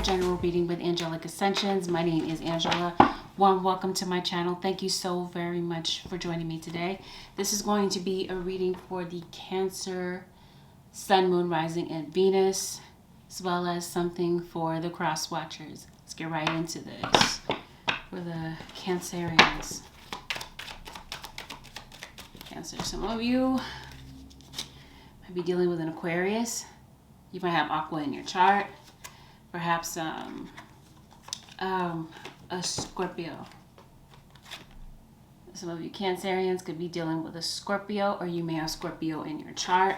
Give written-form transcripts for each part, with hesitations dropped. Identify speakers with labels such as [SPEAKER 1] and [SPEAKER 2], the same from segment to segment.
[SPEAKER 1] general reading with Angelic Ascensions. My name is Angela. Warm welcome to my channel. Thank you so very much for joining me today. This is going to be a reading for the Cancer, Sun, Moon, Rising, and Venus, as well as something for the cross watchers. Let's get right into this for the Cancerians. Cancer, some of you might be dealing with an Aquarius. You might have Aqua in your chart. Perhaps a Scorpio. Some of you Cancerians could be dealing with a Scorpio, or you may have Scorpio in your chart.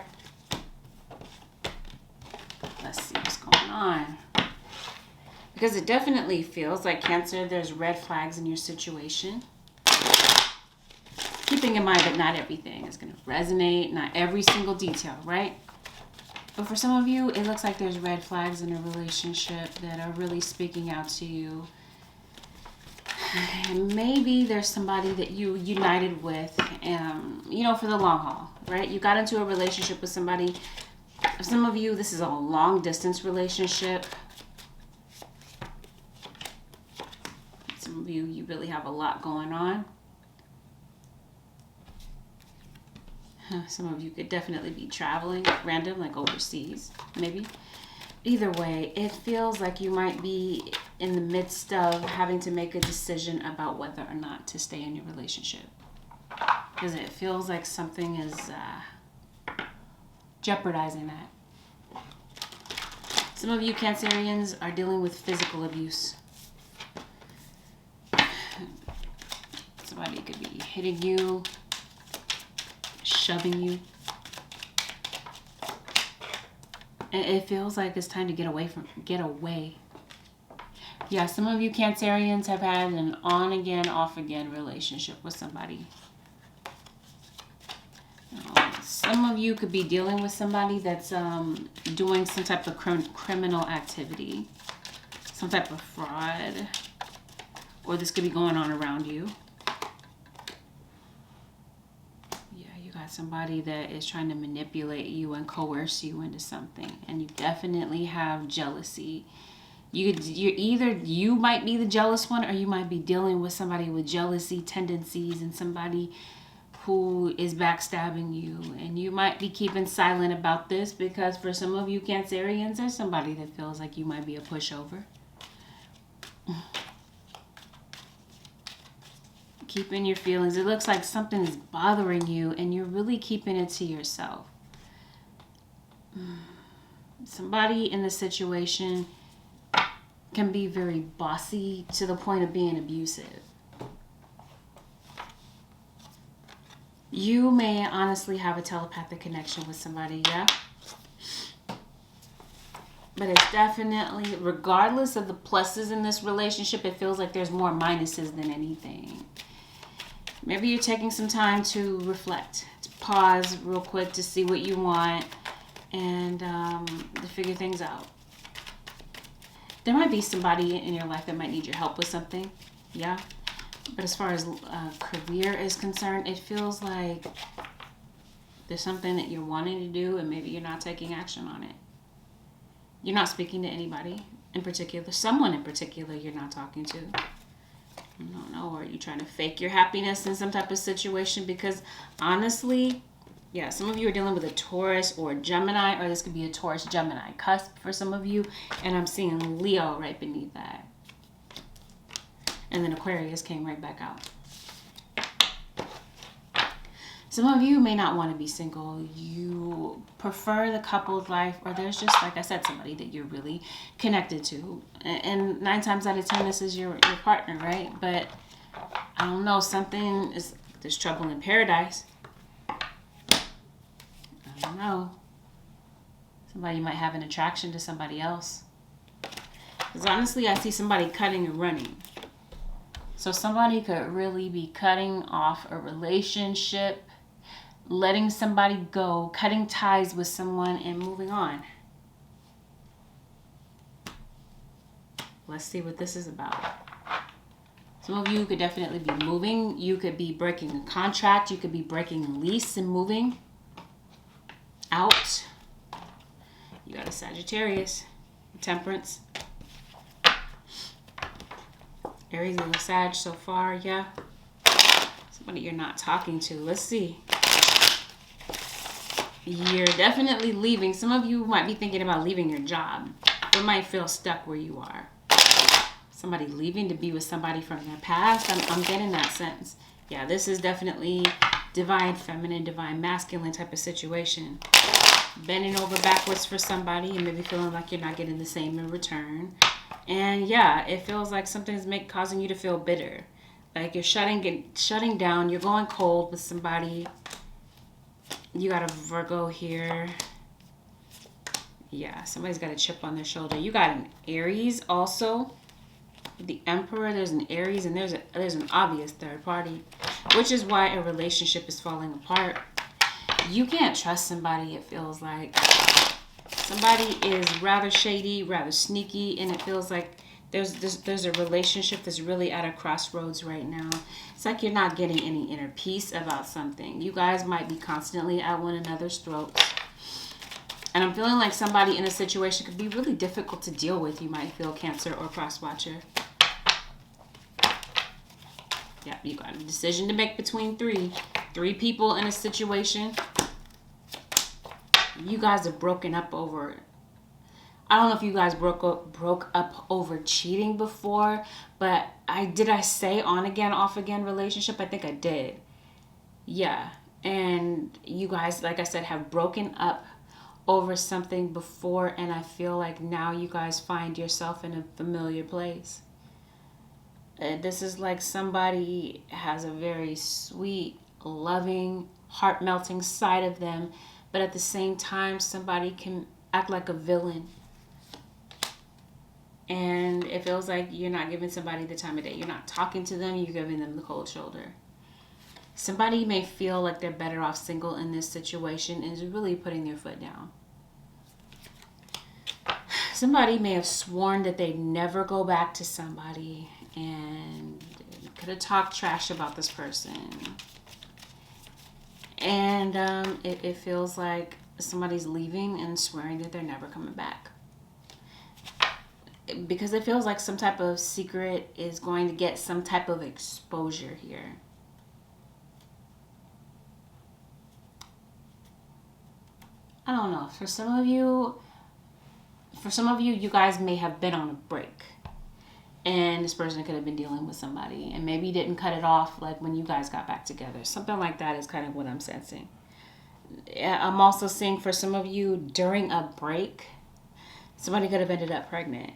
[SPEAKER 1] Let's see what's going on. Because it definitely feels like Cancer, there's red flags in your situation. Keeping in mind that not everything is going to resonate, not every single detail, right? But for some of you, it looks like there's red flags in a relationship that are really speaking out to you. And maybe there's somebody that you united with, for the long haul, right? You got into a relationship with somebody. For some of you, this is a long distance relationship. Some of you, you really have a lot going on. Some of you could definitely be traveling random, like overseas, maybe. Either way, it feels like you might be in the midst of having to make a decision about whether or not to stay in your relationship. Because it feels like something is jeopardizing that. Some of you Cancerians are dealing with physical abuse. Somebody could be hitting you, shoving you. And it feels like it's time to get away. Yeah, some of you Cancerians have had an on again, off again relationship with somebody. Some of you could be dealing with somebody that's doing some type of criminal activity, some type of fraud, or this could be going on around you. Somebody that is trying to manipulate you and coerce you into something, and you definitely have jealousy. You might be the jealous one, or you might be dealing with somebody with jealousy tendencies and somebody who is backstabbing you, and you might be keeping silent about this because for some of you Cancerians, there's somebody that feels like you might be a pushover. Keeping your feelings. It looks like something is bothering you and you're really keeping it to yourself. Somebody in the situation can be very bossy to the point of being abusive. You may honestly have a telepathic connection with somebody, yeah? But it's definitely, regardless of the pluses in this relationship, it feels like there's more minuses than anything. Maybe you're taking some time to reflect, to pause real quick to see what you want and to figure things out. There might be somebody in your life that might need your help with something, yeah? But as far as career is concerned, it feels like there's something that you're wanting to do and maybe you're not taking action on it. You're not speaking to anybody in particular, someone in particular you're not talking to. I don't know, or are you trying to fake your happiness in some type of situation? Because honestly, yeah, some of you are dealing with a Taurus or a Gemini, or this could be a Taurus-Gemini cusp for some of you, and I'm seeing Leo right beneath that. And then Aquarius came right back out. Some of you may not want to be single. You prefer the coupled life, or there's just, like I said, somebody that you're really connected to. And 9 times out of 10, this is your partner, right? But I don't know, there's trouble in paradise. I don't know. Somebody might have an attraction to somebody else. Because honestly, I see somebody cutting and running. So somebody could really be cutting off a relationship, letting somebody go, cutting ties with someone and moving on. Let's see what this is about. Some of you could definitely be moving. You could be breaking a contract. You could be breaking a lease and moving out. You got a Sagittarius, Temperance. Aries and Sag so far, yeah. Somebody you're not talking to. Let's see. You're definitely leaving. Some of you might be thinking about leaving your job. You might feel stuck where you are. Somebody leaving to be with somebody from their past. I'm getting that sense. Yeah, this is definitely divine feminine, divine masculine type of situation. Bending over backwards for somebody and maybe feeling like you're not getting the same in return. And yeah, it feels like something's causing you to feel bitter. Like you're shutting down. You're going cold with somebody. You got a Virgo here. Yeah, somebody's got a chip on their shoulder. You got an Aries also. The Emperor, there's an Aries, and there's an obvious third party, which is why a relationship is falling apart. You can't trust somebody, it feels like. Somebody is rather shady, rather sneaky, and it feels like there's a relationship that's really at a crossroads right now. It's like you're not getting any inner peace about something. You guys might be constantly at one another's throats. And I'm feeling like somebody in a situation could be really difficult to deal with. You might feel Cancer or Cross Watcher. Yeah, you got a decision to make between three people in a situation. You guys have broken up over it. I don't know if you guys broke up over cheating before, but did I say on again, off again relationship? I think I did. Yeah. And you guys, like I said, have broken up over something before, and I feel like now you guys find yourself in a familiar place. This is like somebody has a very sweet, loving, heart-melting side of them, but at the same time, somebody can act like a villain. And it feels like you're not giving somebody the time of day. You're not talking to them. You're giving them the cold shoulder. Somebody may feel like they're better off single in this situation and is really putting their foot down. Somebody may have sworn that they'd never go back to somebody and could have talked trash about this person. And it feels like somebody's leaving and swearing that they're never coming back. Because it feels like some type of secret is going to get some type of exposure here. I don't know. For some of you, you guys may have been on a break. And this person could have been dealing with somebody. And maybe didn't cut it off like when you guys got back together. Something like that is kind of what I'm sensing. I'm also seeing for some of you, during a break, somebody could have ended up pregnant.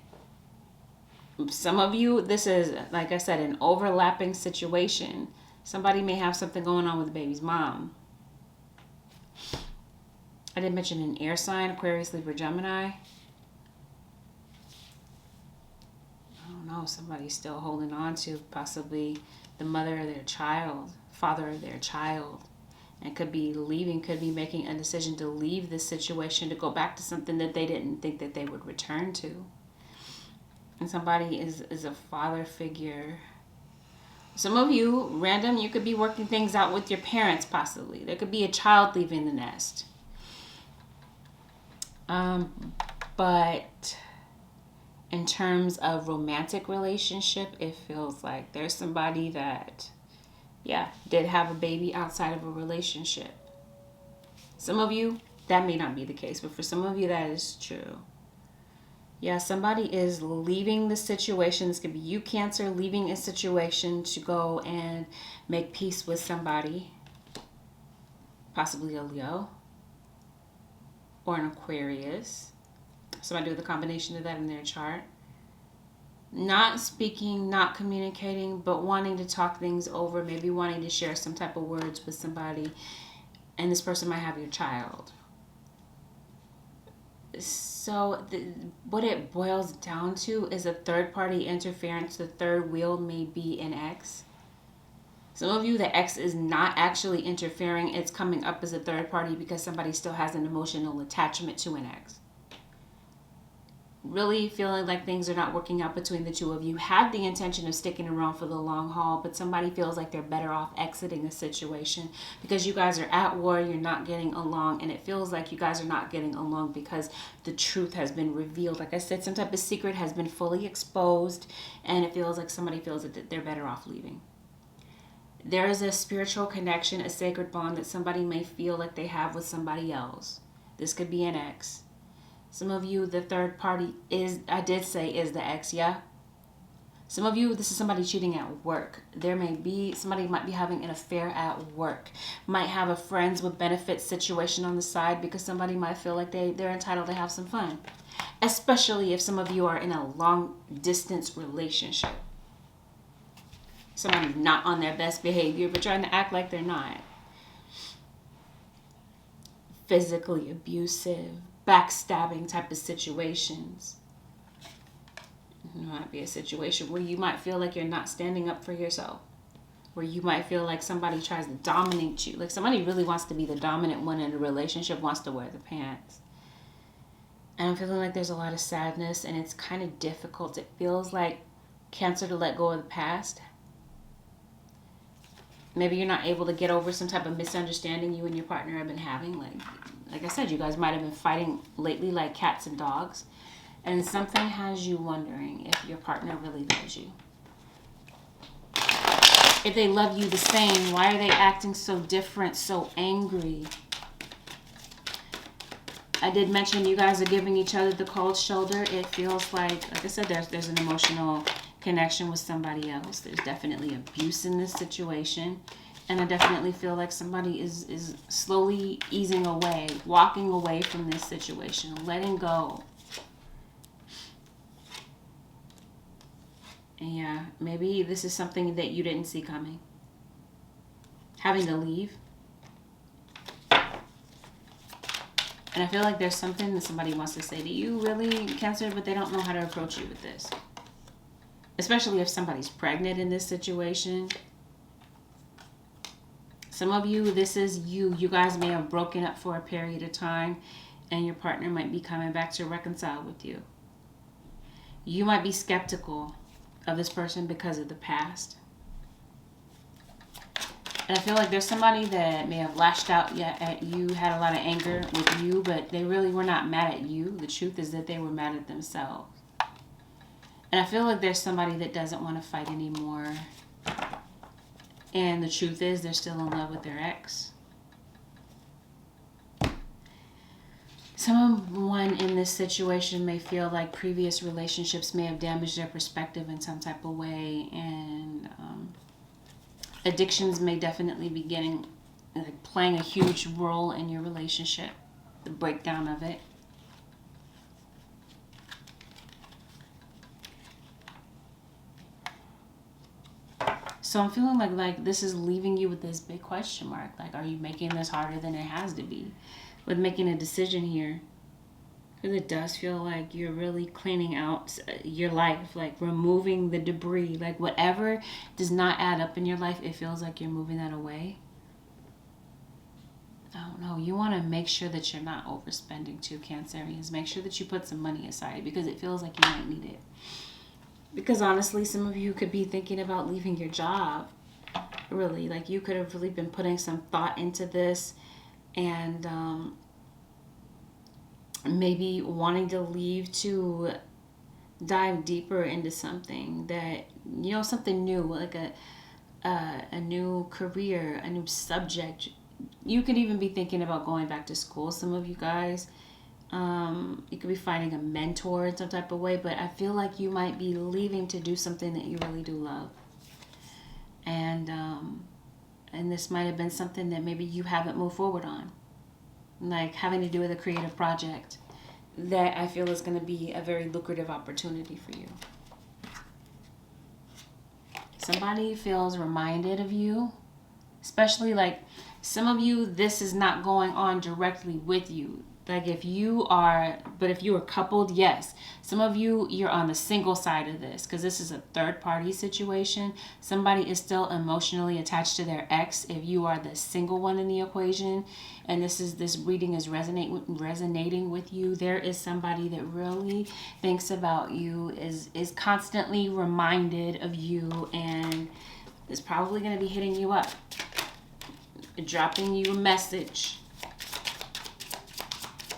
[SPEAKER 1] Some of you, this is, like I said, an overlapping situation. Somebody may have something going on with the baby's mom. I did mention an air sign, Aquarius, Libra, Gemini. I don't know, somebody's still holding on to possibly the mother of their child, father of their child. And could be leaving, could be making a decision to leave this situation to go back to something that they didn't think that they would return to. And somebody is a father figure. Some of you, random, you could be working things out with your parents possibly. There could be a child leaving the nest. But in terms of romantic relationship, it feels like there's somebody that, did have a baby outside of a relationship. Some of you, that may not be the case, but for some of you, that is true. Yeah, somebody is leaving the situation. This could be you, Cancer, leaving a situation to go and make peace with somebody. Possibly a Leo. Or an Aquarius. Somebody with a combination of that in their chart. Not speaking, not communicating, but wanting to talk things over. Maybe wanting to share some type of words with somebody. And this person might have your child. So what it boils down to is a third party interference. The third wheel may be an ex. Some of you, the ex is not actually interfering. It's coming up as a third party because somebody still has an emotional attachment to an ex. really feeling like things are not working out between the two of you. Had the intention of sticking around for the long haul, but somebody feels like they're better off exiting the situation because you guys are at war, you're not getting along, and it feels like you guys are not getting along because the truth has been revealed. Like I said, some type of secret has been fully exposed, and it feels like somebody feels that they're better off leaving. There is a spiritual connection, a sacred bond that somebody may feel like they have with somebody else. This could be an ex. Some of you, the third party is the ex, yeah? Some of you, this is somebody cheating at work. There may be, somebody might be having an affair at work. Might have a friends with benefits situation on the side because somebody might feel like they're entitled to have some fun. Especially if some of you are in a long distance relationship. Somebody's not on their best behavior but trying to act like they're not. Physically abusive, backstabbing type of situations. It might be a situation where you might feel like you're not standing up for yourself. Where you might feel like somebody tries to dominate you. Like somebody really wants to be the dominant one in a relationship, wants to wear the pants. And I'm feeling like there's a lot of sadness and it's kind of difficult. It feels like Cancer to let go of the past. Maybe you're not able to get over some type of misunderstanding you and your partner have been having. Like I said, you guys might have been fighting lately like cats and dogs. And something has you wondering if your partner really loves you. If they love you the same, why are they acting so different, so angry? I did mention you guys are giving each other the cold shoulder. It feels like I said, there's an emotional connection with somebody else. There's definitely abuse in this situation. And I definitely feel like somebody is slowly easing away, walking away from this situation, letting go. And yeah, maybe this is something that you didn't see coming. Having to leave. And I feel like there's something that somebody wants to say to you, really, Cancer, but they don't know how to approach you with this. Especially if somebody's pregnant in this situation. Some of you, this is you. You guys may have broken up for a period of time and your partner might be coming back to reconcile with you. You might be skeptical of this person because of the past. And I feel like there's somebody that may have lashed out at you, had a lot of anger with you, but they really were not mad at you. The truth is that they were mad at themselves. And I feel like there's somebody that doesn't want to fight anymore. And the truth is they're still in love with their ex. Someone in this situation may feel like previous relationships may have damaged their perspective in some type of way. And addictions may definitely be playing a huge role in your relationship. The breakdown of it. So I'm feeling like this is leaving you with this big question mark. Like, are you making this harder than it has to be with making a decision here? Because it does feel like you're really cleaning out your life, like removing the debris. Like whatever does not add up in your life, it feels like you're moving that away. I don't know. You want to make sure that you're not overspending too, Cancerians. Make sure that you put some money aside because it feels like you might need it. Because honestly, some of you could be thinking about leaving your job. Really, like you could have really been putting some thought into this and maybe wanting to leave to dive deeper into something that, something new, like a new career, a new subject. You could even be thinking about going back to school, some of you guys. You could be finding a mentor in some type of way, but I feel like you might be leaving to do something that you really do love. And this might have been something that maybe you haven't moved forward on. Like having to do with a creative project that I feel is going to be a very lucrative opportunity for you. Somebody feels reminded of you, especially like some of you, this is not going on directly with you. Like if you are coupled, yes. Some of you, you're on the single side of this because this is a third party situation. Somebody is still emotionally attached to their ex. If you are the single one in the equation, and this reading is resonating with you, there is somebody that really thinks about you, is constantly reminded of you, and is probably going to be hitting you up, dropping you a message.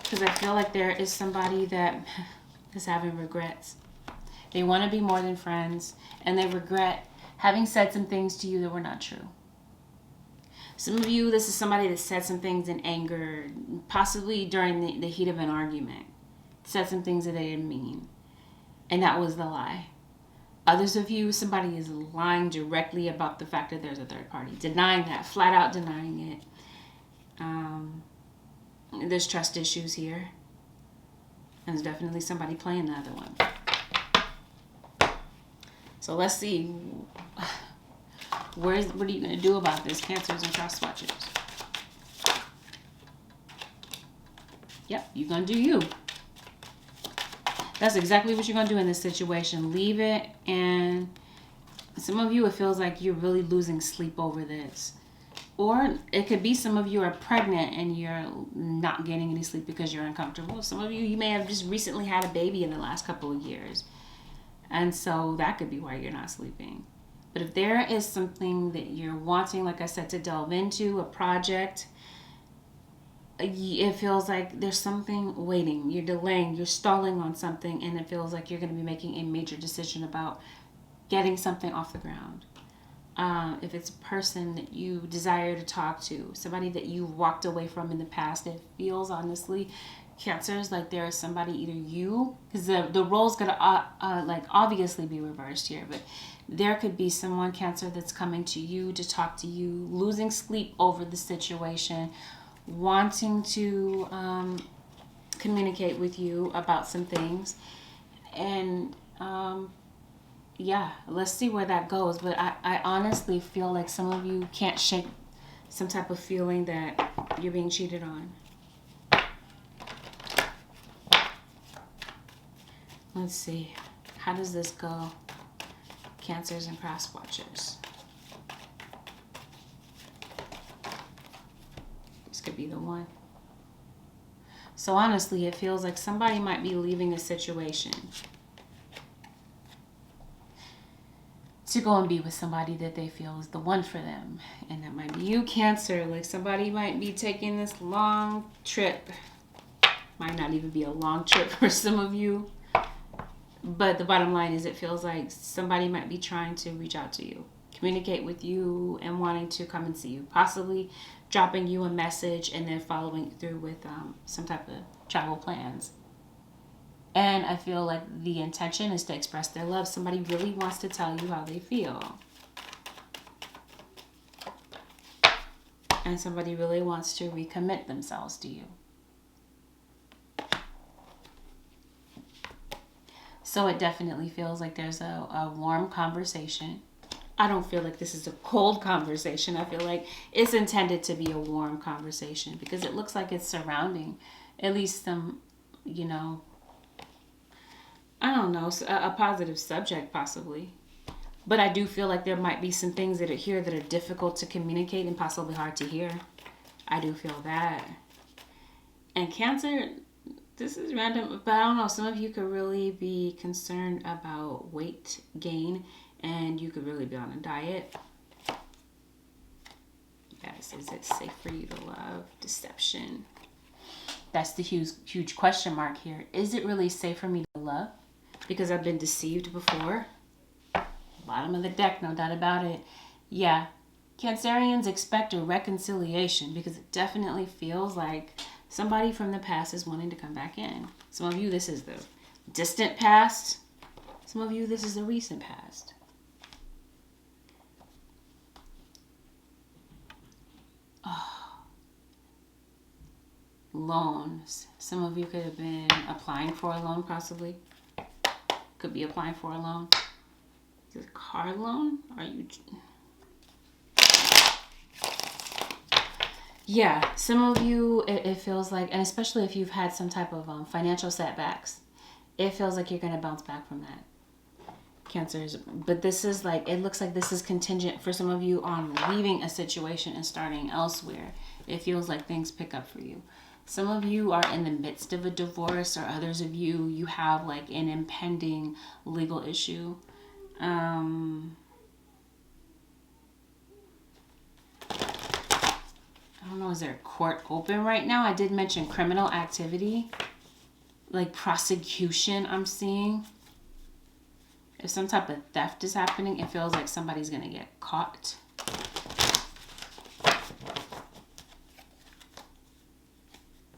[SPEAKER 1] Because I feel like there is somebody that is having regrets. They want to be more than friends, and they regret having said some things to you that were not true. Some of you, this is somebody that said some things in anger, possibly during the heat of an argument. Said some things that they didn't mean, and that was the lie. Others of you, somebody is lying directly about the fact that there's a third party. Denying that, flat out denying it. There's trust issues here. And there's definitely somebody playing the other one. So let's see. What are you going to do about this, Cancers and Cross Watchers? Yep, you're going to do you. That's exactly what you're going to do in this situation. Leave it. And some of you, it feels like you're really losing sleep over this. Or it could be some of you are pregnant and you're not getting any sleep because you're uncomfortable. Some of you may have just recently had a baby in the last couple of years. And so that could be why you're not sleeping. But if there is something that you're wanting, like I said, to delve into, a project, it feels like there's something waiting. You're delaying, you're stalling on something, and it feels like you're going to be making a major decision about getting something off the ground. If it's a person that you desire to talk to, somebody that you walked away from in the past, it feels honestly, Cancers, like there is somebody, either you, because the role's going to obviously be reversed here, but there could be someone, Cancer, that's coming to you to talk to you, losing sleep over the situation, wanting to communicate with you about some things, and yeah, let's see where that goes. But I honestly feel like some of you can't shake some type of feeling that you're being cheated on. Let's see. How does this go? Cancers and Cross Watchers. This could be the one. So honestly, it feels like somebody might be leaving a situation to go and be with somebody that they feel is the one for them. And that might be you, Cancer. Like somebody might be taking this long trip. Might not even be a long trip for some of you. But the bottom line is it feels like somebody might be trying to reach out to you, communicate with you, and wanting to come and see you. Possibly dropping you a message and then following through with some type of travel plans. And I feel like the intention is to express their love. Somebody really wants to tell you how they feel. And somebody really wants to recommit themselves to you. So it definitely feels like there's a warm conversation. I don't feel like this is a cold conversation. I feel like it's intended to be a warm conversation because it looks like it's surrounding at least some, I don't know, a positive subject possibly. But I do feel like there might be some things that are here that are difficult to communicate and possibly hard to hear. I do feel that. And Cancer, this is random, but I don't know. Some of you could really be concerned about weight gain, and you could really be on a diet. Yes, is it safe for you to love? Deception. That's the huge question mark here. Is it really safe for me to love? Because I've been deceived before. Bottom of the deck, no doubt about it. Yeah, Cancerians expect a reconciliation because it definitely feels like somebody from the past is wanting to come back in. Some of you, this is the distant past. Some of you, this is the recent past. Oh. Loans. Some of you could have been applying for a loan possibly. Could be applying for a loan. Is it a car loan? Are you... Yeah, some of you, it feels like, and especially if you've had some type of financial setbacks, it feels like you're going to bounce back from that. Cancers. But this is like, it looks like this is contingent for some of you on leaving a situation and starting elsewhere. It feels like things pick up for you. Some of you are in the midst of a divorce, or others of you, you have like an impending legal issue. I don't know, is there a court open right now? I did mention criminal activity, like prosecution, I'm seeing. If some type of theft is happening, it feels like somebody's going to get caught.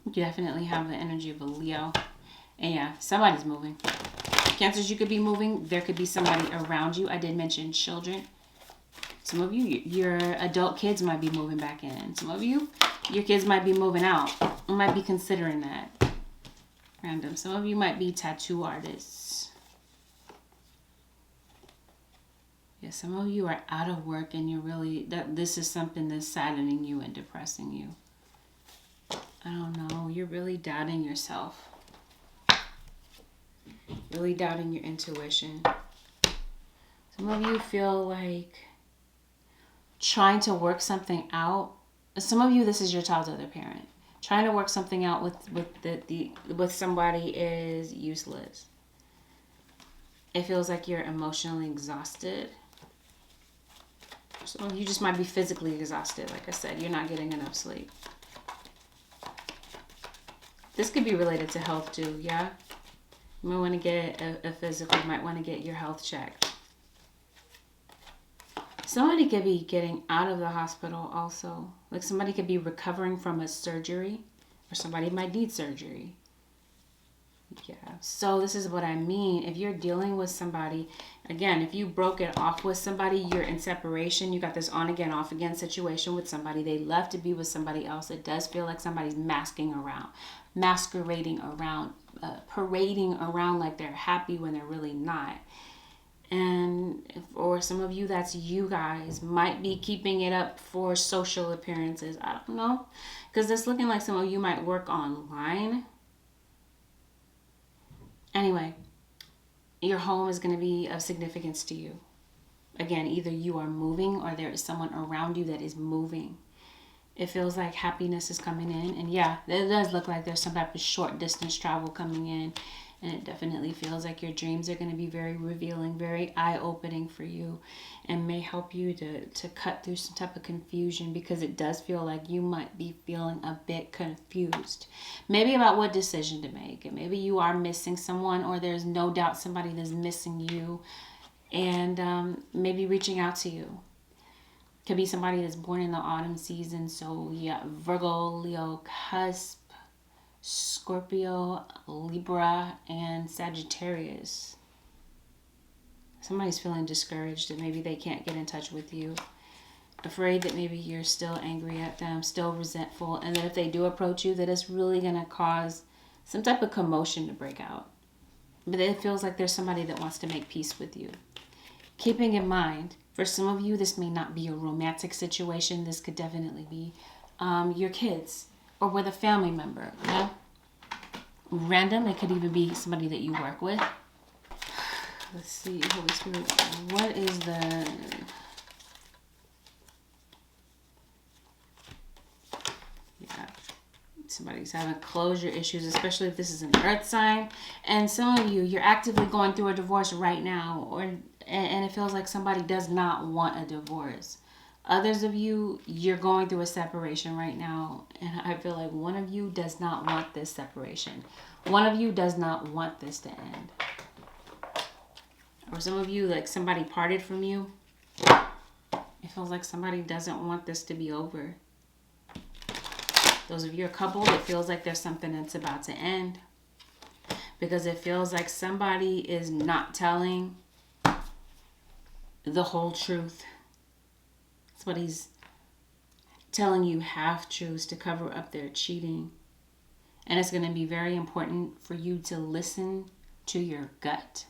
[SPEAKER 1] You definitely have the energy of a Leo. And yeah, somebody's moving. Cancers, you could be moving. There could be somebody around you. I did mention children. Some of you, your adult kids might be moving back in. Some of you, your kids might be moving out. You might be considering that. Random. Some of you might be tattoo artists. Yeah, some of you are out of work and you're really, this is something that's saddening you and depressing you. I don't know. You're really doubting yourself. Really doubting your intuition. Some of you feel like trying to work something out. Some of you, this is your child's other parent. Trying to work something out with somebody is useless. It feels like you're emotionally exhausted. Some of you just might be physically exhausted. Like I said, you're not getting enough sleep. This could be related to health too, yeah? You might want to get a physical. You might want to get your health checked. Somebody could be getting out of the hospital also. Like somebody could be recovering from a surgery, or somebody might need surgery. Yeah, so this is what I mean. If you're dealing with somebody, again, if you broke it off with somebody, you're in separation. You got this on again, off again situation with somebody. They left to be with somebody else. It does feel like somebody's masquerading around, parading around like they're happy when they're really not. And for some of you, that's you guys. Might be keeping it up for social appearances. I don't know. Because it's looking like some of you might work online. Anyway, your home is going to be of significance to you. Again, either you are moving or there is someone around you that is moving. It feels like happiness is coming in. And yeah, it does look like there's some type of short distance travel coming in. And it definitely feels like your dreams are going to be very revealing, very eye-opening for you, and may help you to cut through some type of confusion, because it does feel like you might be feeling a bit confused. Maybe about what decision to make. And maybe you are missing someone, or there's no doubt somebody that's missing you, and maybe reaching out to you. Could be somebody that's born in the autumn season. So yeah, Virgo, Leo, cusp, Scorpio, Libra, and Sagittarius. Somebody's feeling discouraged that maybe they can't get in touch with you. Afraid that maybe you're still angry at them, still resentful, and that if they do approach you, that it's really going to cause some type of commotion to break out. But it feels like there's somebody that wants to make peace with you. Keeping in mind, for some of you, this may not be a romantic situation. This could definitely be your kids, or with a family member, you know? Random, it could even be somebody that you work with. Let's see, Holy Spirit, what is the... Yeah, somebody's having closure issues, especially if this is an earth sign. And some of you, you're actively going through a divorce right now, and it feels like somebody does not want a divorce. Others of you, you're going through a separation right now, and I feel like one of you does not want this separation. One of you does not want this to end. Or some of you, like somebody parted from you. It feels like somebody doesn't want this to be over. Those of you a couple, it feels like there's something that's about to end. Because it feels like somebody is not telling the whole truth. Somebody's telling you half-truths to cover up their cheating. And it's going to be very important for you to listen to your gut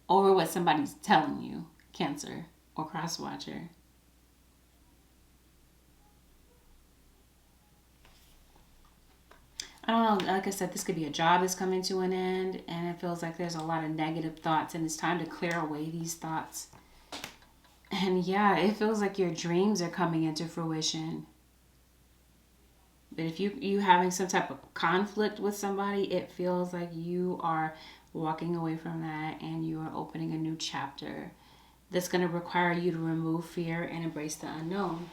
[SPEAKER 1] over what somebody's telling you, Cancer or Crosswatcher. I don't know, like I said, this could be a job that's coming to an end, and it feels like there's a lot of negative thoughts, and it's time to clear away these thoughts. And yeah, it feels like your dreams are coming into fruition. But if you having some type of conflict with somebody, it feels like you are walking away from that and you are opening a new chapter that's going to require you to remove fear and embrace the unknown.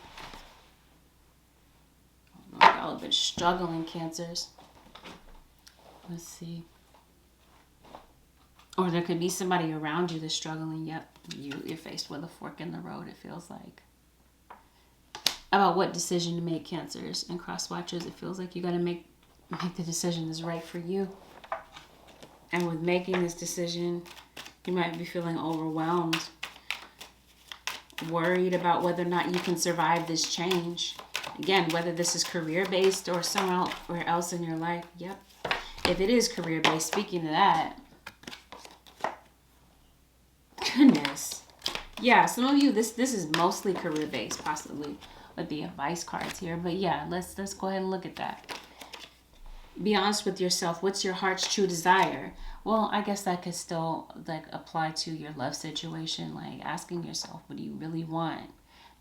[SPEAKER 1] Y'all have been struggling, Cancers. Let's see. Or there could be somebody around you that's struggling. Yep, you're faced with a fork in the road, it feels like. About what decision to make, Cancers and cross watchers. It feels like you got to make the decision that's right for you. And with making this decision, you might be feeling overwhelmed, worried about whether or not you can survive this change. Again, whether this is career-based or somewhere else in your life. Yep. If it is career-based, speaking to that. Goodness. Yeah, some of you, this is mostly career-based, possibly with the advice cards here. But yeah, let's go ahead and look at that. Be honest with yourself. What's your heart's true desire? Well, I guess that could still like apply to your love situation, like asking yourself, what do you really want?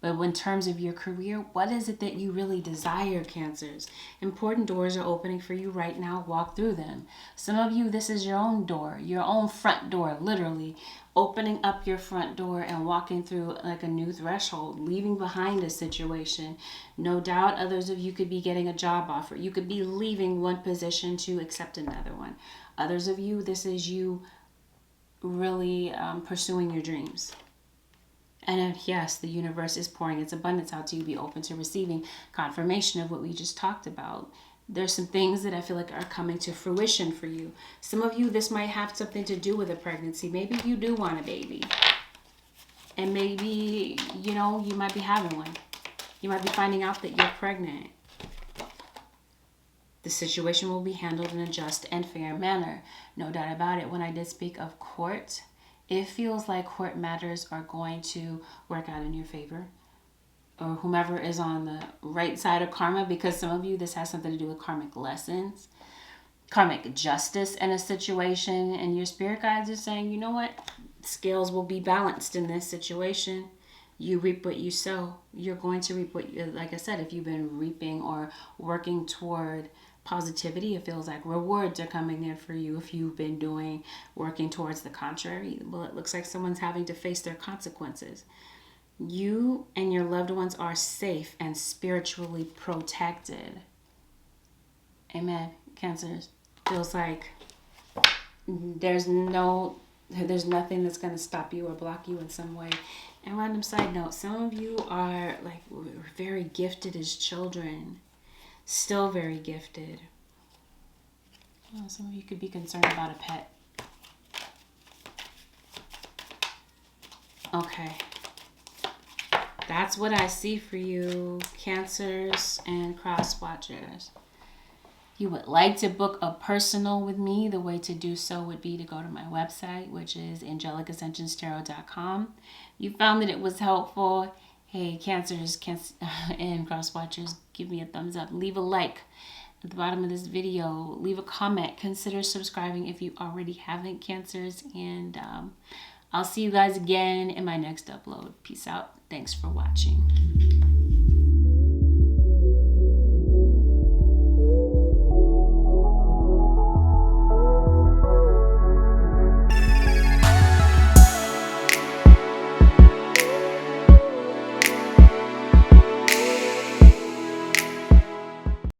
[SPEAKER 1] But in terms of your career, what is it that you really desire, Cancers? Important doors are opening for you right now. Walk through them. Some of you, this is your own door, your own front door, literally. Opening up your front door and walking through like a new threshold, leaving behind a situation. No doubt others of you could be getting a job offer. You could be leaving one position to accept another one. Others of you, this is you really pursuing your dreams. And yes, the universe is pouring its abundance out to you. Be open to receiving confirmation of what we just talked about. There's some things that I feel like are coming to fruition for you. Some of you, this might have something to do with a pregnancy. Maybe you do want a baby. And maybe, you might be having one. You might be finding out that you're pregnant. The situation will be handled in a just and fair manner. No doubt about it. When I did speak of court, it feels like court matters are going to work out in your favor, or whomever is on the right side of karma, because some of you, this has something to do with karmic lessons, karmic justice in a situation, and your spirit guides are saying, you know what, scales will be balanced in this situation. You reap what you sow. You're going to reap what you, like I said, if you've been reaping or working toward positivity, it feels like rewards are coming in for you. If you've been working towards the contrary, well, it looks like someone's having to face their consequences. You and your loved ones are safe and spiritually protected. Amen. Cancers. Feels like there's nothing that's going to stop you or block you in some way. And random side note, some of you are like very gifted as children. Still very gifted. Oh, some of you could be concerned about a pet. Okay. That's what I see for you, Cancers and cross watchers. If you would like to book a personal with me, the way to do so would be to go to my website, which is AngelicAscensionsTarot.com. You found that it was helpful. Hey, Cancers and cross watchers, give me a thumbs up. Leave a like at the bottom of this video. Leave a comment. Consider subscribing if you already haven't, Cancers. And I'll see you guys again in my next upload. Peace out. Thanks for watching.